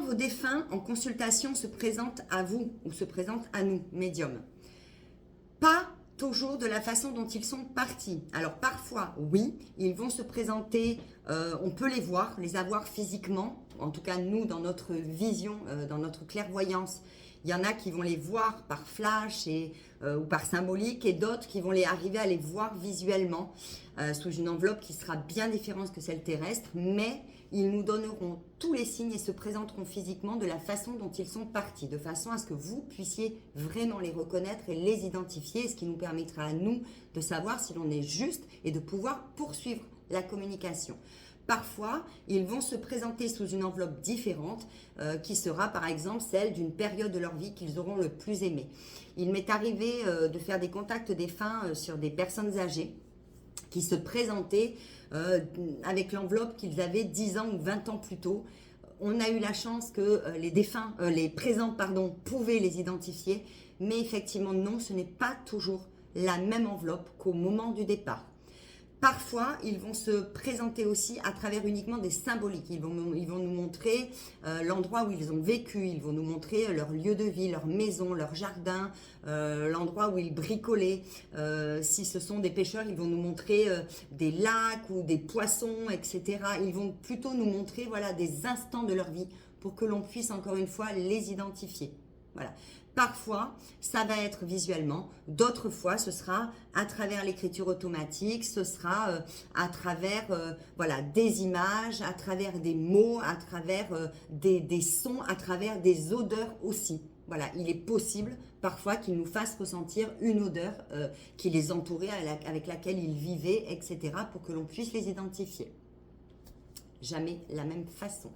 vos défunts en consultation se présentent à vous ou se présentent à nous, médiums, pas toujours de la façon dont ils sont partis. Alors parfois, oui, ils vont se présenter, on peut les voir, les avoir physiquement, en tout cas nous, dans notre vision, dans notre clairvoyance. Il y en a qui vont les voir par flash ou par symbolique, et d'autres qui vont arriver à les voir visuellement sous une enveloppe qui sera bien différente que celle terrestre, mais ils nous donneront tous les signes et se présenteront physiquement de la façon dont ils sont partis, de façon à ce que vous puissiez vraiment les reconnaître et les identifier, ce qui nous permettra à nous de savoir si l'on est juste et de pouvoir poursuivre la communication. Parfois, ils vont se présenter sous une enveloppe différente qui sera par exemple celle d'une période de leur vie qu'ils auront le plus aimé. Il m'est arrivé de faire des contacts défunts sur des personnes âgées qui se présentaient avec l'enveloppe qu'ils avaient 10 ans ou 20 ans plus tôt. On a eu la chance que les présents pouvaient les identifier, mais effectivement non, ce n'est pas toujours la même enveloppe qu'au moment du départ. Parfois, ils vont se présenter aussi à travers uniquement des symboliques. Ils vont nous montrer l'endroit où ils ont vécu, ils vont nous montrer leur lieu de vie, leur maison, leur jardin, l'endroit où ils bricolaient. Si ce sont des pêcheurs, ils vont nous montrer des lacs ou des poissons, etc. Ils vont plutôt nous montrer voilà, des instants de leur vie pour que l'on puisse encore une fois les identifier. Voilà. Parfois, ça va être visuellement, d'autres fois, ce sera à travers l'écriture automatique, ce sera à travers voilà, des images, à travers des mots, à travers des sons, à travers des odeurs aussi. Voilà, il est possible parfois qu'ils nous fassent ressentir une odeur qui les entourait, avec laquelle ils vivaient, etc., pour que l'on puisse les identifier. Jamais la même façon.